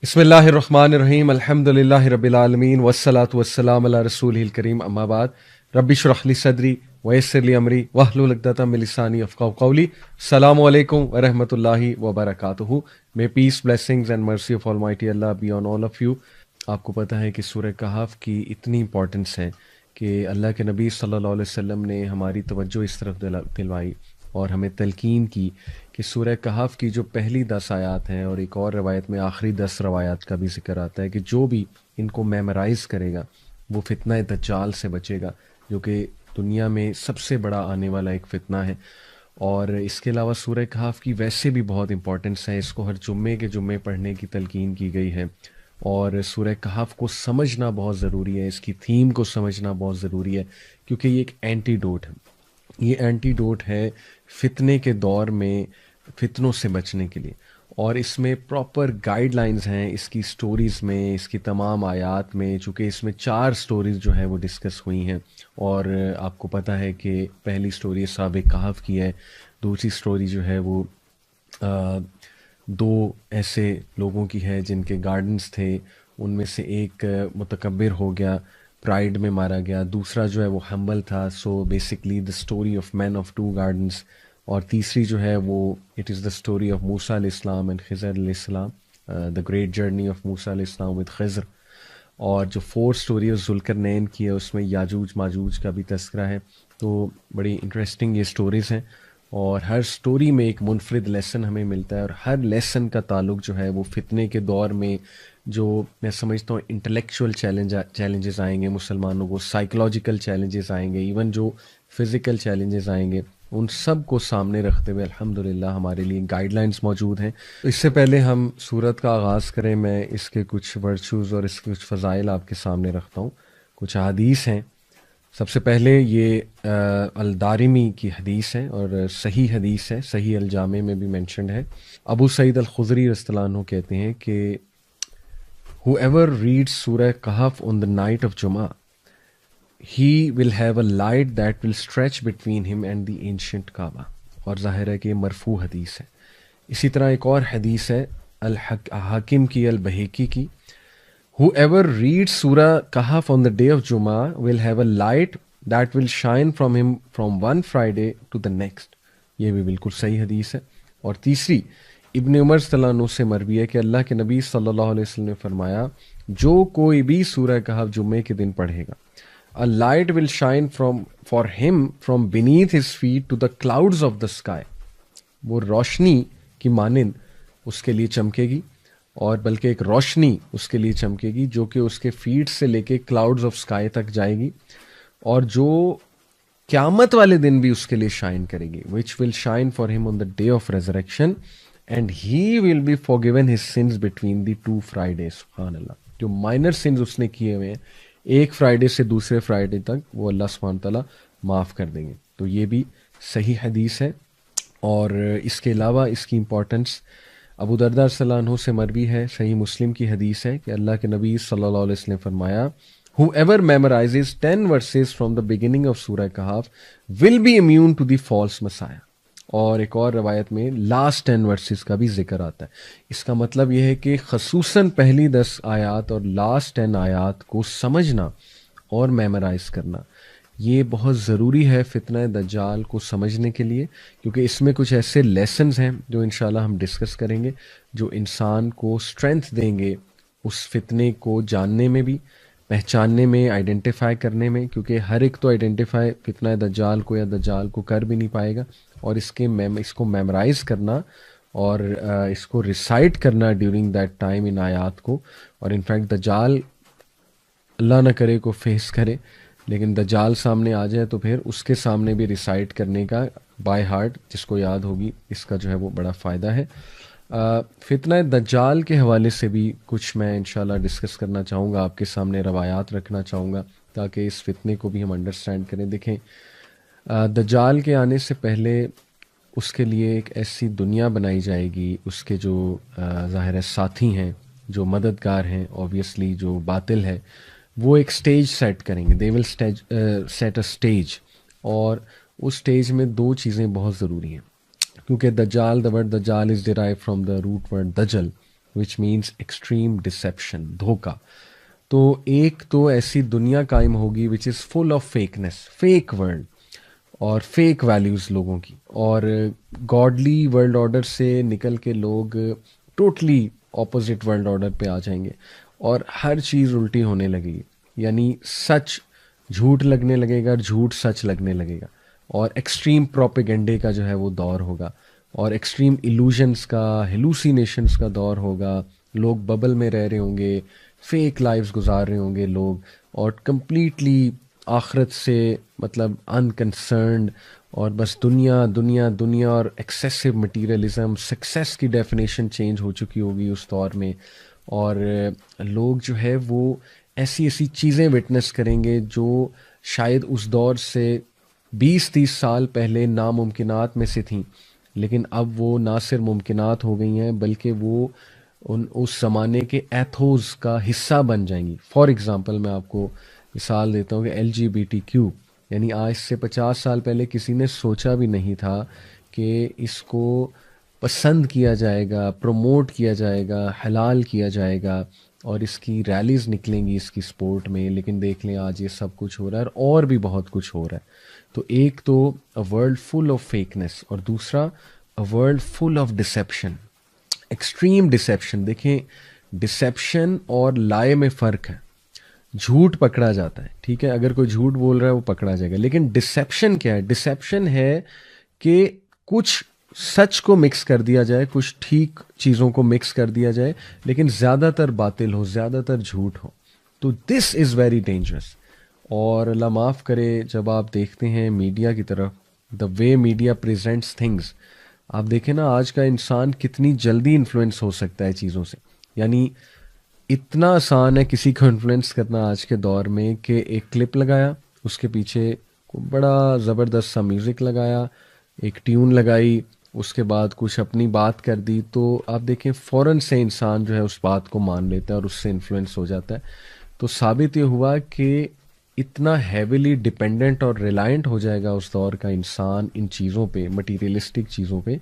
بسم اللہ الرحمن الرحیم الحمد للہ رب العالمین والصلاة والسلام علی رسولہ الکریم اما بعد رب اشرح لی صدری ویسر لی امری واحلل عقدۃ من لسانی یفقہوا قولی. السلام علیکم ورحمۃ اللہ وبرکاتہ. May peace, blessings and mercy of Almighty Allah be on all of you. آپ کو پتہ ہے کہ سورہ کہف کی اتنی امپورٹنس ہے کہ اللہ کے نبی صلی اللہ علیہ وسلم نے ہماری توجہ اس طرف دلوائی اور ہمیں تلقین کی کہ سورہ کہف کی جو پہلی 10 آیات ہیں اور ایک اور روایت میں آخری 10 روایات کا بھی ذکر آتا ہے کہ جو بھی ان کو میمورائز کرے گا وہ فتنہ دجال سے بچے گا، جو کہ دنیا میں سب سے بڑا آنے والا ایک فتنہ ہے. اور اس کے علاوہ سورہ کہف کی ویسے بھی بہت امپورٹنس ہے، اس کو ہر جمعے کے جمعے پڑھنے کی تلقین کی گئی ہے. اور سورہ کہف کو سمجھنا بہت ضروری ہے، اس کی تھیم کو سمجھنا بہت ضروری ہے، کیونکہ یہ ایک اینٹی ڈوٹ ہے. یہ اینٹی ڈوٹ ہے فتنے کے دور میں فتنوں سے بچنے کے لیے، اور اس میں پراپر گائیڈ لائنز ہیں اس کی سٹوریز میں، اس کی تمام آیات میں. چونکہ اس میں 4 سٹوریز جو ہے وہ ڈسکس ہوئی ہیں، اور آپ کو پتہ ہے کہ پہلی سٹوری اصحاب کہف کی ہے، دوسری سٹوری جو ہے وہ 2 ایسے لوگوں کی ہے جن کے گارڈنز تھے، ان میں سے ایک متکبر ہو گیا، پرائڈ میں مارا گیا، دوسرا جو ہے وہ ہمبل تھا. So basically the story of man of 2 gardens. اور تیسری جو ہے وہ it is the story of Musa علیہ السلام اینڈ خضر علیہ السلام، the great journey of Musa علیہ السلام ود خضر. اور جو 4 سٹوری ہے ذوالقرنین کی ہے، اس میں یاجوج ماجوج کا بھی تذکرہ ہے. تو بڑی انٹرسٹنگ یہ سٹوریز ہیں، اور ہر سٹوری میں ایک منفرد لیسن ہمیں ملتا ہے، اور ہر لیسن کا تعلق جو ہے وہ فتنے کے دور میں جو میں سمجھتا ہوں انٹلیکچوئل چیلنجز آئیں گے مسلمانوں کو، سائیکلوجیکل چیلنجز آئیں گے، ایون جو فزیکل چیلنجز آئیں گے، ان سب کو سامنے رکھتے ہوئے الحمدللہ ہمارے لیے گائیڈ لائنز موجود ہیں. تو اس سے پہلے ہم سورت کا آغاز کریں، میں اس کے کچھ ورچوز اور اس کے کچھ فضائل آپ کے سامنے رکھتا ہوں. کچھ احادیث ہیں. سب سے پہلے یہ الدارمی کی حدیث ہے اور صحیح حدیث ہے، صحیح الجامع میں بھی مینشنڈ ہے. ابو سعید الخدری رضی اللہ عنہ کہتے ہیں کہ whoever reads سورہ کہف on the night of Jum'ah, he will have a light that will stretch between him and the ancient Kaaba. اور ظاہر ہے کہ یہ مرفوع حدیث ہے. اسی طرح ایک اور حدیث ہے حاکم کی البہیقی کی، whoever reads سورہ کہف on the day of Jum'ah will have a light that will shine from him from one Friday to the next. یہ بھی بالکل صحیح حدیث ہے. اور تیسری ابن عمر صلی اللہ عنہ سے مروی ہے کہ اللہ کے نبی صلی اللہ علیہ وسلم نے فرمایا، جو کوئی بھی سورہ کہف جمعے کے دن پڑھے گا، a light will shine for him from beneath his feet to the clouds of the sky. وہ روشنی کی مانند اس کے لیے چمکے گی، اور بلکہ ایک روشنی اس کے لیے چمکے گی جو کہ اس کے فیٹ سے لے کے کلاؤڈز آف سکائی تک جائے گی، اور جو قیامت والے دن بھی اس کے لیے شائن کرے گی. which will shine for him on the day of resurrection and he will be forgiven his sins between the 2 Fridays. سبحان اللہ. جو مائنر سنز اس نے کیے ہوئے ہیں ایک فرائیڈے سے دوسرے فرائیڈے تک، وہ اللہ سبحانہ تعالیٰ معاف کر دیں گے. تو یہ بھی صحیح حدیث ہے. اور اس کے علاوہ اس کی امپورٹنس ابو درداء صلی اللہ عنہ سے مروی ہے، صحیح مسلم کی حدیث ہے کہ اللہ کے نبی صلی اللہ علیہ وسلم نے فرمایا، whoever memorizes 10 verses from the beginning of Surah Kahf will be immune to the false messiah. اور ایک اور روایت میں لاسٹ 10 ورسز کا بھی ذکر آتا ہے. اس کا مطلب یہ ہے کہ خصوصاً پہلی 10 آیات اور لاسٹ 10 آیات کو سمجھنا اور میمورائز کرنا یہ بہت ضروری ہے فتنہ دجال کو سمجھنے کے لیے، کیونکہ اس میں کچھ ایسے لیسنز ہیں جو انشاءاللہ ہم ڈسکس کریں گے، جو انسان کو اسٹرینتھ دیں گے اس فتنے کو جاننے میں بھی، پہچاننے میں، آئیڈینٹیفائی کرنے میں. کیونکہ ہر ایک تو آئیڈینٹیفائی فتنہ دجال کو یا دجال کو کر بھی نہیں پائے گا، اور اس کو میمورائز کرنا اور اس کو ریسائٹ کرنا ڈیورنگ دیٹ ٹائم ان آیات کو. اور انفیکٹ دجال اللہ نہ کرے کو فیس کرے، لیکن دجال سامنے آ جائے تو پھر اس کے سامنے بھی ریسائٹ کرنے کا بائی ہارٹ جس کو یاد ہوگی، اس کا جو ہے وہ بڑا فائدہ ہے. فتنہ دجال کے حوالے سے بھی کچھ میں انشاءاللہ ڈسکس کرنا چاہوں گا، آپ کے سامنے روایات رکھنا چاہوں گا تاکہ اس فتنے کو بھی ہم انڈرسٹینڈ کریں. دیکھیں، دجال کے آنے سے پہلے اس کے لیے ایک ایسی دنیا بنائی جائے گی، اس کے جو ظاہر ہے ساتھی ہیں، جو مددگار ہیں، اوبیسلی جو باطل ہے، وہ ایک سٹیج سیٹ کریں گے. دے ول سیٹ اے سٹیج، اور اس سٹیج میں 2 چیزیں بہت ضروری ہیں، کیونکہ دجال، دا ورڈ دجال is derive from the root word دجل، which means extreme deception, دھوکا. تو ایک تو ایسی دنیا قائم ہوگی which is full of fakeness, fake world اور فیک ویلیوز لوگوں کی, اور گاڈلی ورلڈ آرڈر سے نکل کے لوگ ٹوٹلی اپوزٹ ورلڈ آرڈر پہ آ جائیں گے, اور ہر چیز الٹی ہونے لگے گی. یعنی سچ جھوٹ لگنے لگے گا اور جھوٹ سچ لگنے لگے گا, اور ایکسٹریم پروپیگنڈے کا جو ہے وہ دور ہوگا, اور ایکسٹریم ایلوژنس کا, ہیلوسینیشنس کا دور ہوگا. لوگ ببل میں رہ رہے ہوں گے, فیک لائفز گزار رہے ہوں گے لوگ, اور کمپلیٹلی آخرت سے مطلب انکنسرنڈ, اور بس دنیا دنیا دنیا, اور ایکسیسو مٹیریلزم. سکسیس کی ڈیفینیشن چینج ہو چکی ہوگی اس دور میں, اور لوگ جو ہے وہ ایسی ایسی چیزیں وٹنس کریں گے جو شاید اس دور سے 20-30 سال پہلے ناممکنات میں سے تھیں, لیکن اب وہ نہ صرف ممکنات ہو گئی ہیں بلکہ وہ اس زمانے کے ایتھوز کا حصہ بن جائیں گی. فار ایگزامپل میں آپ کو مثال دیتا ہوں کہ LGBTQ, یعنی آج سے 50 سال پہلے کسی نے سوچا بھی نہیں تھا کہ اس کو پسند کیا جائے گا, پروموٹ کیا جائے گا, حلال کیا جائے گا, اور اس کی ریلیز نکلیں گی اس کی سپورٹ میں. لیکن دیکھ لیں آج یہ سب کچھ ہو رہا ہے, اور بھی بہت کچھ ہو رہا ہے. تو ایک تو اے ورلڈ فل آف فیکنس, اور دوسرا a world full of deception, extreme deception. دیکھیں ڈسیپشن اور لائے میں فرق ہے. جھوٹ پکڑا جاتا ہے, ٹھیک ہے, اگر کوئی جھوٹ بول رہا ہے وہ پکڑا جائے گا. لیکن ڈسیپشن کیا ہے؟ ڈسیپشن ہے کہ کچھ سچ کو مکس کر دیا جائے, کچھ ٹھیک چیزوں کو مکس کر دیا جائے, لیکن زیادہ تر باطل ہو, زیادہ تر جھوٹ ہو. تو دس از ویری ڈینجرس. اور اللہ معاف کرے, جب آپ دیکھتے ہیں میڈیا کی طرف, دا وے میڈیا پریزنٹس تھنگس, آپ دیکھیں نا آج کا انسان کتنی جلدی انفلوئنس ہو سکتا ہے چیزوں سے. یعنی اتنا آسان ہے کسی کو انفلوئنس کرنا آج کے دور میں کہ ایک کلپ لگایا, اس کے پیچھے بڑا زبردست سا میوزک لگایا, ایک ٹیون لگائی, اس کے بعد کچھ اپنی بات کر دی, تو آپ دیکھیں فوراً سے انسان جو ہے اس بات کو مان لیتا ہے اور اس سے انفلوئنس ہو جاتا ہے. تو ثابت یہ ہوا کہ اتنا ہیویلی ڈپینڈنٹ اور ریلائنٹ ہو جائے گا اس دور کا انسان ان چیزوں پہ, مٹیریلسٹک چیزوں پہ,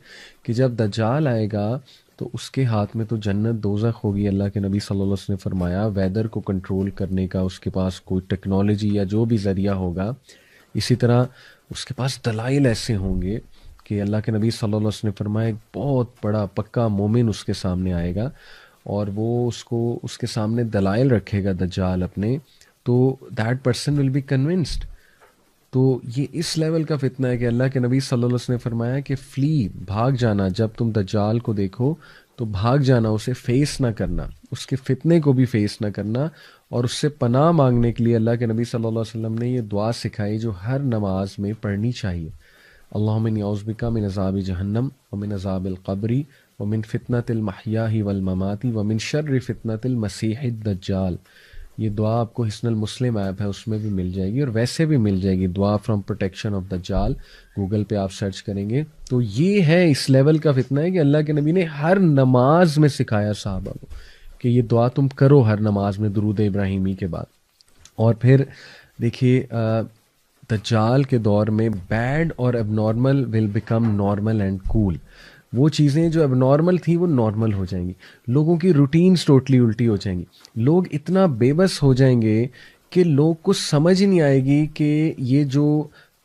کہ جب دجال آئے گا تو اس کے ہاتھ میں تو جنت دوزخ ہوگی. اللہ کے نبی صلی اللہ علیہ وسلم نے فرمایا ویدر کو کنٹرول کرنے کا اس کے پاس کوئی ٹیکنالوجی یا جو بھی ذریعہ ہوگا, اسی طرح اس کے پاس دلائل ایسے ہوں گے کہ اللہ کے نبی صلی اللہ علیہ وسلم نے فرمایا ایک بہت بڑا پکا مومن اس کے سامنے آئے گا, اور وہ اس کے سامنے دلائل رکھے گا دجال اپنے, تو that person will be convinced. تو یہ اس لیول کا فتنہ ہے کہ اللہ کے نبی صلی اللہ علیہ وسلم نے فرمایا کہ فلی, بھاگ جانا, جب تم دجال کو دیکھو تو بھاگ جانا, اسے فیس نہ کرنا, اس کے فتنے کو بھی فیس نہ کرنا. اور اس سے پناہ مانگنے کے لیے اللہ کے نبی صلی اللہ علیہ وسلم نے یہ دعا سکھائی جو ہر نماز میں پڑھنی چاہیے. اللہم انی اعوذ بک من عذاب جہنم ومن عذاب القبر ومن فتنۃ المحیاء والممات ومن شر فتنۃ المسیح الدجال. یہ دعا آپ کو حسن المسلم ایپ ہے اس میں بھی مل جائے گی, اور ویسے بھی مل جائے گی, دعا فرام پروٹیکشن آف دجال, گوگل پہ آپ سرچ کریں گے. تو یہ ہے اس لیول کا فتنہ ہے کہ اللہ کے نبی نے ہر نماز میں سکھایا صحابہ کو کہ یہ دعا تم کرو ہر نماز میں درود ابراہیمی کے بعد. اور پھر دیکھیے دجال کے دور میں بیڈ اور اب normal will become normal and cool. وہ چیزیں جو اب نارمل تھیں وہ نارمل ہو جائیں گی, لوگوں کی روٹینز ٹوٹلی الٹی ہو جائیں گی, لوگ اتنا بے بس ہو جائیں گے کہ لوگ کو سمجھ ہی نہیں آئے گی کہ یہ جو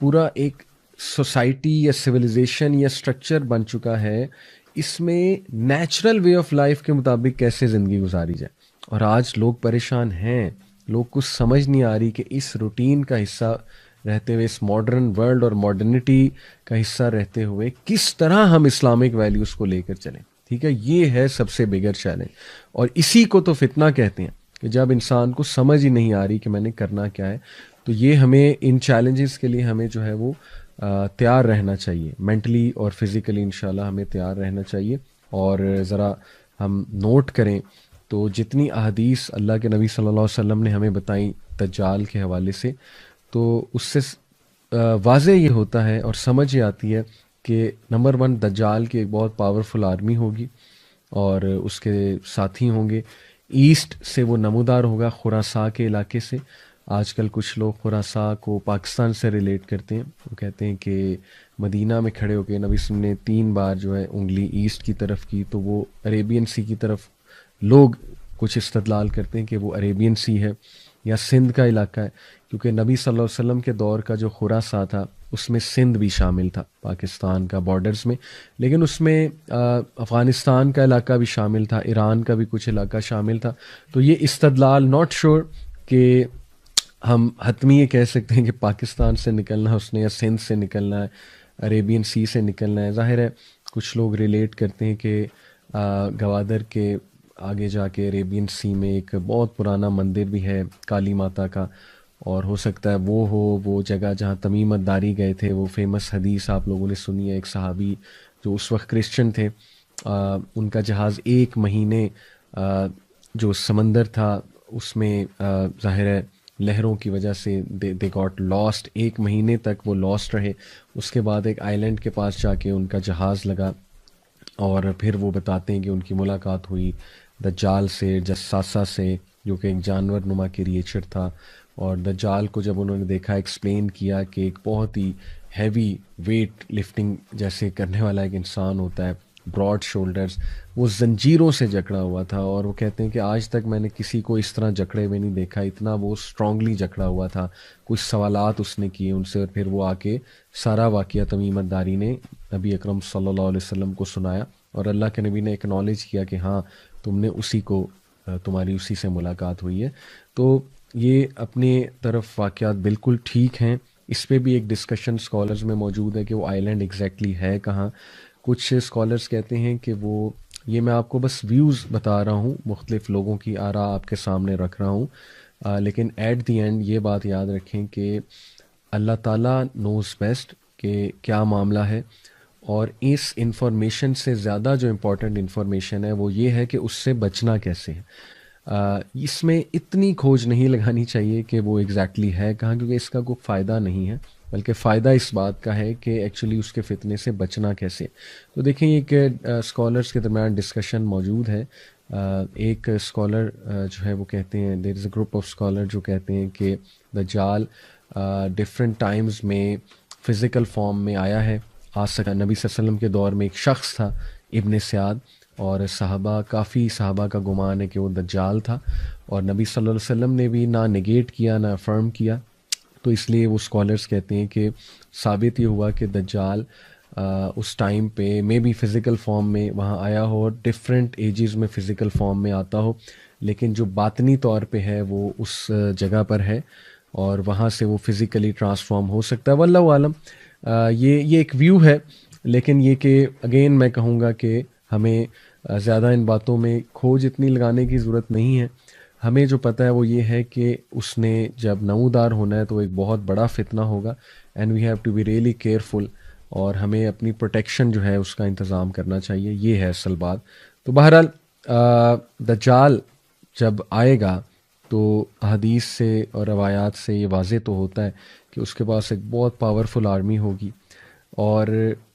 پورا ایک سوسائٹی یا سویلائزیشن یا اسٹرکچر بن چکا ہے, اس میں نیچرل وے آف لائف کے مطابق کیسے زندگی گزاری جائے. اور آج لوگ پریشان ہیں, لوگ کو سمجھ نہیں آ رہی کہ اس روٹین کا حصہ رہتے ہوئے, اس ماڈرن ورلڈ اور ماڈرنٹی کا حصہ رہتے ہوئے کس طرح ہم اسلامک ویلیوز کو لے کر چلیں. ٹھیک ہے, یہ ہے سب سے بگر چیلنج, اور اسی کو تو فتنہ کہتے ہیں کہ جب انسان کو سمجھ ہی نہیں آ رہی کہ میں نے کرنا کیا ہے. تو یہ ہمیں ان چیلنجز کے لیے ہمیں جو ہے وہ تیار رہنا چاہیے, مینٹلی اور فزیکلی انشاءاللہ ہمیں تیار رہنا چاہیے. اور ذرا ہم نوٹ کریں تو جتنی احادیث اللہ کے نبی صلی اللہ علیہ وسلم نے ہمیں بتائیں دجال کے حوالے سے, تو اس سے واضح یہ ہوتا ہے اور سمجھ یہ آتی ہے کہ نمبر 1 دجال کی ایک بہت پاورفل آرمی ہوگی اور اس کے ساتھی ہوں گے. ایسٹ سے وہ نمودار ہوگا خراساں کے علاقے سے. آج کل کچھ لوگ خراساں کو پاکستان سے ریلیٹ کرتے ہیں, وہ کہتے ہیں کہ مدینہ میں کھڑے ہو کے نبی صلی اللہ علیہ وسلم نے 3 بار جو ہے انگلی ایسٹ کی طرف کی تو وہ عریبین سی کی طرف لوگ کچھ استدلال کرتے ہیں کہ وہ عربین سی ہے یا سندھ کا علاقہ ہے، کیونکہ نبی صلی اللہ علیہ وسلم کے دور کا جو خراساں تھا اس میں سندھ بھی شامل تھا پاکستان کا بارڈرز میں، لیکن اس میں افغانستان کا علاقہ بھی شامل تھا، ایران کا بھی کچھ علاقہ شامل تھا. تو یہ استدلال ناٹ شور کہ ہم حتمی یہ کہہ سکتے ہیں کہ پاکستان سے نکلنا ہے اس نے یا سندھ سے نکلنا ہے، عربین سی سے نکلنا ہے. ظاہر ہے کچھ لوگ ریلیٹ کرتے ہیں کہ گوادر کے آگے جا کے عربین سی میں ایک بہت پرانا مندر بھی ہے کالی ماتا کا، اور ہو سکتا ہے وہ ہو وہ جگہ جہاں تمیم الداری گئے تھے. وہ فیمس حدیث آپ لوگوں نے سنی ہے، ایک صحابی جو اس وقت کرسچن تھے، ان کا جہاز 1 مہینے جو سمندر تھا اس میں ظاہر ہے لہروں کی وجہ سے دے گاٹ لاسٹ، 1 مہینے تک وہ لاسٹ رہے. اس کے بعد ایک آئی لینڈ کے پاس جا کے ان کا جہاز لگا، اور پھر وہ بتاتے ہیں کہ ان کی ملاقات ہوئی دجال سے، جساسہ سے، جو کہ ایک جانور نما کریچر تھا. اور دجال کو جب انہوں نے دیکھا، ایکسپلین کیا کہ ایک بہت ہی ہیوی ویٹ لفٹنگ جیسے کرنے والا ایک انسان ہوتا ہے، براڈ شولڈرز، وہ زنجیروں سے جکڑا ہوا تھا. اور وہ کہتے ہیں کہ آج تک میں نے کسی کو اس طرح جکڑے ہوئے نہیں دیکھا، اتنا وہ اسٹرانگلی جکڑا ہوا تھا. کچھ سوالات اس نے کیے ان سے، اور پھر وہ آ کے سارا واقعہ تمیم الداری نے نبی اکرم صلی اللہ علیہ وسلم کو سنایا، اور اللہ کے نبی نے اکنالج کیا کہ ہاں تم نے اسی کو، تمہاری اسی سے ملاقات ہوئی ہے. تو یہ اپنے طرف واقعات بالکل ٹھیک ہیں. اس پہ بھی ایک ڈسکشن اسکالرز میں موجود ہے کہ وہ آئی لینڈ ایگزیکٹلی ہے کہاں. کچھ اسکالرز کہتے ہیں کہ وہ، یہ میں آپ کو بس ویوز بتا رہا ہوں، مختلف لوگوں کی آراء آپ کے سامنے رکھ رہا ہوں، لیکن ایٹ دی اینڈ یہ بات یاد رکھیں کہ اللہ تعالیٰ نوز بیسٹ کہ کیا معاملہ ہے. اور اس انفارمیشن سے زیادہ جو امپورٹنٹ انفارمیشن ہے وہ یہ ہے کہ اس سے بچنا کیسے ہے. اس میں اتنی کھوج نہیں لگانی چاہیے کہ وہ ایگزیکٹلی ہے کہاں، کیونکہ اس کا کوئی فائدہ نہیں ہے، بلکہ فائدہ اس بات کا ہے کہ ایکچولی اس کے فتنے سے بچنا کیسے. تو دیکھیں ایک اسکالرس کے درمیان ڈسکشن موجود ہے. ایک اسکالر جو ہے وہ کہتے ہیں، دیر از اے گروپ آف اسکالر جو کہتے ہیں کہ دجال ڈفرینٹ ٹائمز میں فزیکل فارم میں آیا ہے. آج تک نبی صلی اللہ علیہ وسلم کے دور میں ایک شخص تھا ابن سیاد، اور کافی صحابہ کا گمان ہے کہ وہ دجال تھا، اور نبی صلی اللہ علیہ وسلم نے بھی نہ نگیٹ کیا نہ افرم کیا. تو اس لیے وہ اسکالرس کہتے ہیں کہ ثابت یہ ہوا کہ دجال اس ٹائم پہ مے بی فزیکل فارم میں وہاں آیا ہو، اور ڈفرینٹ ایجز میں فزیکل فارم میں آتا ہو، لیکن جو باطنی طور پہ ہے وہ اس جگہ پر ہے، اور وہاں سے وہ فزیکلی ٹرانسفارم ہو سکتا ہے. واللہ عالم. یہ ایک ویو ہے، لیکن یہ کہ اگین میں کہوں گا کہ ہمیں زیادہ ان باتوں میں کھوج اتنی لگانے کی ضرورت نہیں ہے. ہمیں جو پتہ ہے وہ یہ ہے کہ اس نے جب نمودار ہونا ہے تو ایک بہت بڑا فتنہ ہوگا، and we have to be really careful, اور ہمیں اپنی پروٹیکشن جو ہے اس کا انتظام کرنا چاہیے. یہ ہے اصل بات. تو بہرحال دجال جب آئے گا تو حدیث سے اور روایات سے یہ واضح تو ہوتا ہے کہ اس کے پاس ایک بہت پاورفل آرمی ہوگی، اور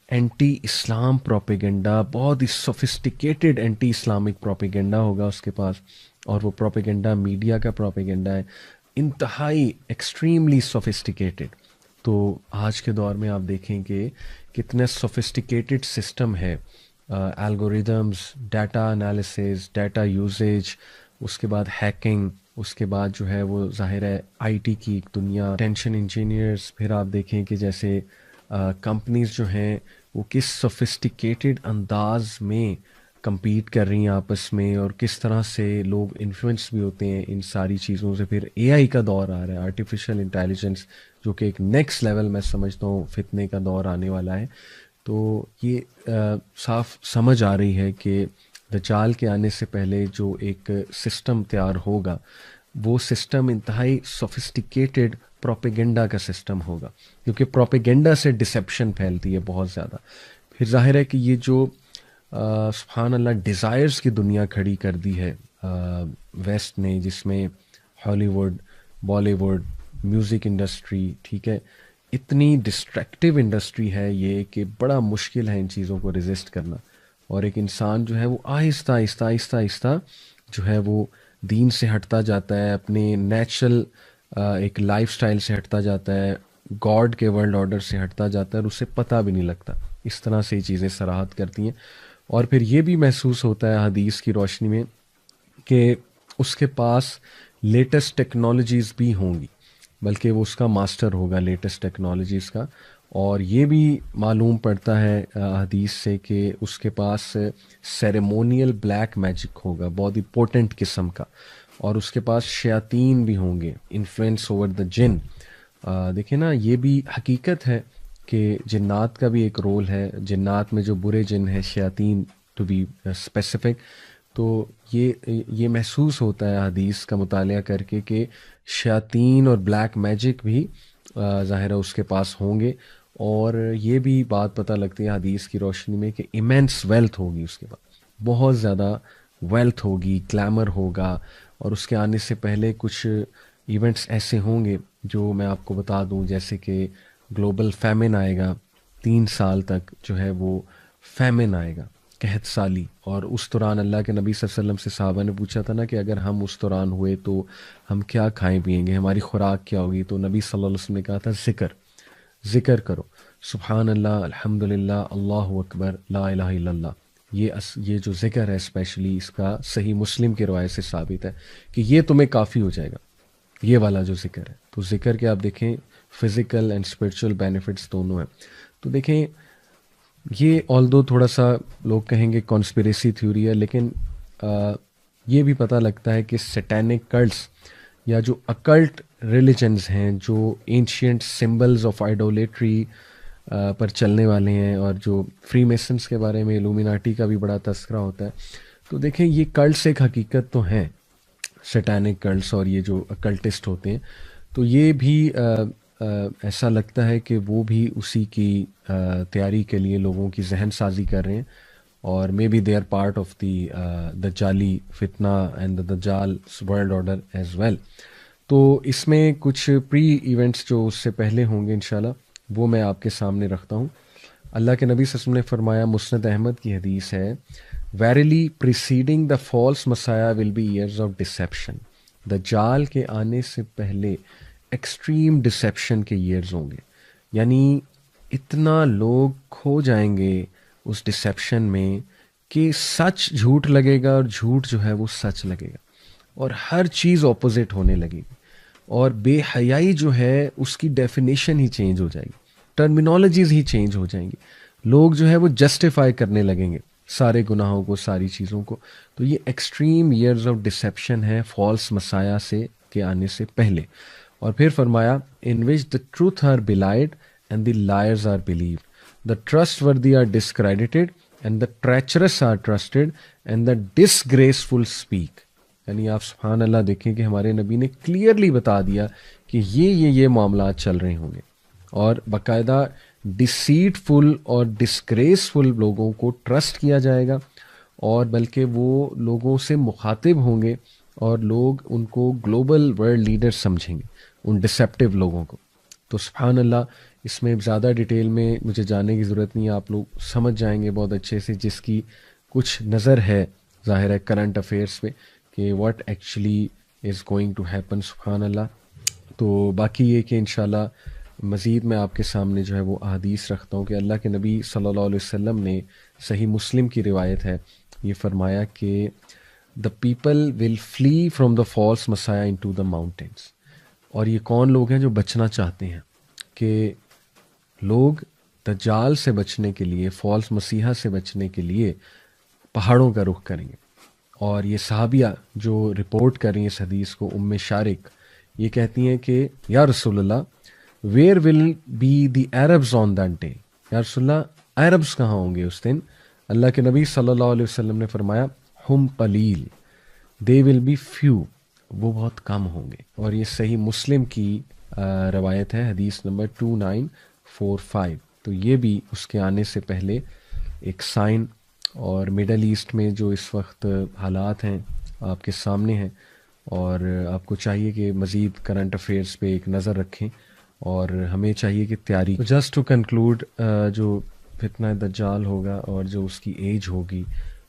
اینٹی اسلام پروپیگنڈا، بہت ہی سوفسٹیکیٹڈ اینٹی اسلامک پروپیگنڈا ہوگا اس کے پاس. اور وہ پروپیگنڈا میڈیا کا پروپیگنڈا ہے، انتہائی ایکسٹریملی سوفسٹیکیٹڈ. تو آج کے دور میں آپ دیکھیں کہ کتنے سوفسٹیکیٹڈ سسٹم ہے، algorithms, data analysis, data usage, اس کے بعد ہیکنگ، اس کے بعد جو ہے وہ ظاہر ہے آئی ٹی کی ایک دنیا، ٹینشن انجینئرز. پھر آپ دیکھیں کہ جیسے کمپنیز جو ہیں وہ کس سوفسٹیکیٹڈ انداز میں کمپیٹ کر رہی ہیں آپس میں، اور کس طرح سے لوگ انفلوئنس بھی ہوتے ہیں ان ساری چیزوں سے. پھر اے آئی کا دور آ رہا ہے، آرٹیفیشل انٹیلیجنس، جو کہ ایک نیکسٹ لیول میں سمجھتا ہوں فتنے کا دور آنے والا ہے. تو یہ صاف سمجھ آ رہی ہے کہ دجال کے آنے سے پہلے جو ایک سسٹم تیار ہوگا وہ سسٹم انتہائی سوفسٹیکیٹڈ پروپیگنڈا کا سسٹم ہوگا، کیونکہ پروپیگنڈا سے ڈسیپشن پھیلتی ہے بہت زیادہ. پھر ظاہر ہے کہ یہ جو سبحان اللہ ڈیزائرز کی دنیا کھڑی کر دی ہے ویسٹ نے، جس میں Hollywood, Bollywood, music industry, ٹھیک ہے، اتنی ڈسٹریکٹیو انڈسٹری ہے یہ کہ بڑا مشکل ہے ان چیزوں کو ریزسٹ کرنا. اور ایک انسان جو ہے وہ آہستہ آہستہ آہستہ آہستہ جو ہے وہ دین سے ہٹتا جاتا ہے، اپنے نیچرل ایک لائف سٹائل سے ہٹتا جاتا ہے، گاڈ کے ورلڈ آرڈر سے ہٹتا جاتا ہے، اور اسے پتہ بھی نہیں لگتا. اس طرح سے یہ چیزیں صراحت کرتی ہیں. اور پھر یہ بھی محسوس ہوتا ہے حدیث کی روشنی میں کہ اس کے پاس لیٹسٹ ٹیکنالوجیز بھی ہوں گی، بلکہ وہ اس کا ماسٹر ہوگا لیٹسٹ ٹیکنالوجیز کا. اور یہ بھی معلوم پڑتا ہے حدیث سے کہ اس کے پاس سیریمونیل بلیک میجک ہوگا، بہت ہی پوٹنٹ قسم کا. اور اس کے پاس شیاطین بھی ہوں گے، انفلوئنس اوور دا جن. دیکھیں نا، یہ بھی حقیقت ہے کہ جنات کا بھی ایک رول ہے. جنات میں جو برے جن ہیں، شیاطین ٹو بی اسپیسیفک، تو یہ محسوس ہوتا ہے حدیث کا مطالعہ کر کے کہ شیاطین اور بلیک میجک بھی ظاہر ہے اس کے پاس ہوں گے. اور یہ بھی بات پتہ لگتی ہے حدیث کی روشنی میں کہ ایمینس ویلتھ ہوگی اس کے پاس، بہت زیادہ ویلتھ ہوگی، کلیمر ہوگا. اور اس کے آنے سے پہلے کچھ ایونٹس ایسے ہوں گے جو میں آپ کو بتا دوں، جیسے کہ گلوبل فیمن آئے گا، 3 سال تک جو ہے وہ فیمن آئے گا، قحط سالی. اور اس دوران اللہ کے نبی صلی اللہ علیہ وسلم سے صحابہ نے پوچھا تھا نا کہ اگر ہم اس دوران ہوئے تو ہم کیا کھائیں پیئیں گے، ہماری خوراک کیا ہوگی؟ تو نبی صلی اللہ علیہ وسلم نے کہا تھا ذکر کرو، سبحان اللہ، الحمد للہ، اللہ اکبر، لا الہ الا اللہ. یہ جو ذکر ہے اسپیشلی، اس کا صحیح مسلم کی روایت سے ثابت ہے کہ یہ تمہیں کافی ہو جائے گا، یہ والا جو ذکر ہے. تو ذکر کے آپ دیکھیں فزیکل اینڈ اسپرچل بینیفٹس دونوں ہیں. تو دیکھیں یہ آلدو تھوڑا سا لوگ کہیں گے کانسپریسی تھیوری ہے، لیکن یہ بھی پتہ لگتا ہے کہ سیٹینک کلٹس یا جو اکلٹ ریلیجنز ہیں، جو اینشینٹ سمبلز آف آئیڈولیٹری پر چلنے والے ہیں، اور جو فری میسنس کے بارے میں الومیناٹی کا بھی بڑا تذکرہ ہوتا ہے. تو دیکھیں یہ کلٹس ایک حقیقت تو ہیں، سیٹینک کلٹس اور یہ جو اکلٹسٹ ہوتے ہیں. تو یہ بھی ایسا لگتا ہے کہ وہ بھی اسی کی تیاری کے لیے لوگوں کی ذہن سازی کر رہے ہیں. اور maybe they are part of the دجالی فتنہ اینڈ دا دجال ورلڈ آرڈر ایز ویل. تو اس میں کچھ پری ایونٹس جو اس سے پہلے ہوں گے انشاءاللہ وہ میں آپ کے سامنے رکھتا ہوں. اللہ کے نبی صلی اللہ علیہ وسلم نے فرمایا، مسند احمد کی حدیث ہے، verily preceding the false messiah will be years of deception. دجال کے آنے سے پہلے ایکسٹریم ڈسیپشن کے ایئرز ہوں گے، یعنی اتنا لوگ کھو جائیں گے اس ڈسیپشن میں کہ سچ جھوٹ لگے گا اور جھوٹ جو ہے وہ سچ لگے گا، اور ہر چیز اپوزٹ ہونے لگے گی. اور بے حیائی جو ہے اس کی ڈیفینیشن ہی چینج ہو جائے گی، ٹرمینالوجیز ہی چینج ہو جائیں گی. لوگ جو ہے وہ جسٹیفائی کرنے لگیں گے سارے گناہوں کو، ساری چیزوں کو. تو یہ ایکسٹریم ایئرز آف ڈسیپشن ہے فالس مسایا سے کے آنے سے پہلے. اور پھر فرمایا، in which the truth are belied and the liars are believed, the trustworthy are discredited and the treacherous are trusted and the disgraceful speak. یعنی آپ سبحان اللہ دیکھیں کہ ہمارے نبی نے کلیئرلی بتا دیا کہ یہ معاملات چل رہے ہوں گے. اور باقاعدہ ڈسیٹفل اور ڈسگریسفل لوگوں کو ٹرسٹ کیا جائے گا، اور بلکہ وہ لوگوں سے مخاطب ہوں گے اور لوگ ان کو گلوبل ورلڈ لیڈر سمجھیں گے، ان ڈسیپٹیو لوگوں کو. تو سبحان اللہ، اس میں زیادہ ڈیٹیل میں مجھے جاننے کی ضرورت نہیں ہے، آپ لوگ سمجھ جائیں گے بہت اچھے سے، جس کی کچھ نظر ہے ظاہر ہے کرنٹ افیئرس پہ کہ what actually is going to happen. سبحان اللہ. تو باقی یہ کہ انشاءاللہ مزید میں آپ کے سامنے جو ہے وہ احادیث رکھتا ہوں کہ اللہ کے نبی صلی اللہ علیہ وسلم نے، صحیح مسلم کی روایت ہے، یہ فرمایا کہ the people will flee from the false messiah into the mountains. اور یہ کون لوگ ہیں جو بچنا چاہتے ہیں؟ کہ لوگ دجال سے بچنے کے لیے، فالس مسیحا سے بچنے کے لیے پہاڑوں کا رخ کریں گے. اور یہ صحابیہ جو رپورٹ کر رہی ہیں اس حدیث کو، ام شارق، یہ کہتی ہیں کہ یا رسول اللہ، where will be the Arabs on that day? یا رسول اللہ، عربز کہاں ہوں گے اس دن؟ اللہ کے نبی صلی اللہ علیہ وسلم نے فرمایا، ہم قلیل، دے ول بی فیو، وہ بہت کم ہوں گے. اور یہ صحیح مسلم کی روایت ہے، حدیث نمبر 2945. تو یہ بھی اس کے آنے سے پہلے ایک سائن. اور مڈل ایسٹ میں جو اس وقت حالات ہیں آپ کے سامنے ہیں، اور آپ کو چاہیے کہ مزید کرنٹ افیئرس پہ ایک نظر رکھیں، اور ہمیں چاہیے کہ تیاری. جسٹ ٹو کنکلوڈ، جو فتنہ دجال ہوگا اور جو اس کی ایج ہوگی،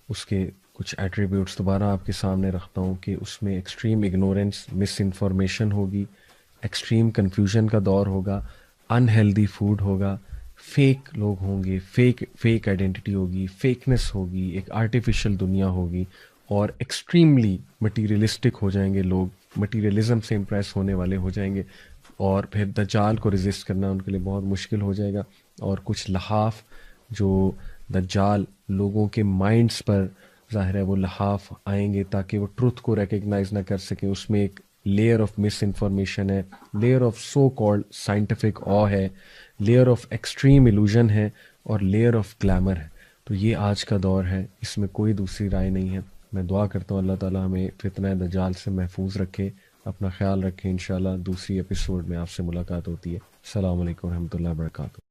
اس کے کچھ ایٹریبیوٹس دوبارہ آپ کے سامنے رکھتا ہوں کہ اس میں ایکسٹریم اگنورینس، مس انفارمیشن ہوگی، ایکسٹریم کنفیوژن کا دور ہوگا، ان ہیلدی فوڈ ہوگا، فیک لوگ ہوں گے، فیک آئیڈینٹی ہوگی، فیکنس ہوگی، ایک آرٹیفیشل دنیا ہوگی، اور ایکسٹریملی مٹیریلسٹک ہو جائیں گے لوگ, مٹیریلزم سے امپریس ہونے والے ہو جائیں گے, اور پھر دجال کو ریزسٹ کرنا ان کے لیے بہت مشکل ہو جائے گا. اور کچھ لحاف جو دجال لوگوں کے مائنڈز پر ظاہر ہے وہ لحاف آئیں گے تاکہ وہ ٹروتھ کو ریکگنائز نہ کر سکیں, اس میں ایک لیئر آف مس انفارمیشن ہے, layer of so called scientific آ ہے, لیئر آف ایکسٹریم ایلوژن ہے, اور لیئر آف گلیمر ہے. تو یہ آج کا دور ہے, اس میں کوئی دوسری رائے نہیں ہے. میں دعا کرتا ہوں اللہ تعالیٰ ہمیں فتنہ دجال سے محفوظ رکھے. اپنا خیال رکھیں, انشاءاللہ دوسری ایپیسوڈ میں آپ سے ملاقات ہوتی ہے. السلام علیکم ورحمۃ اللہ وبرکاتہ.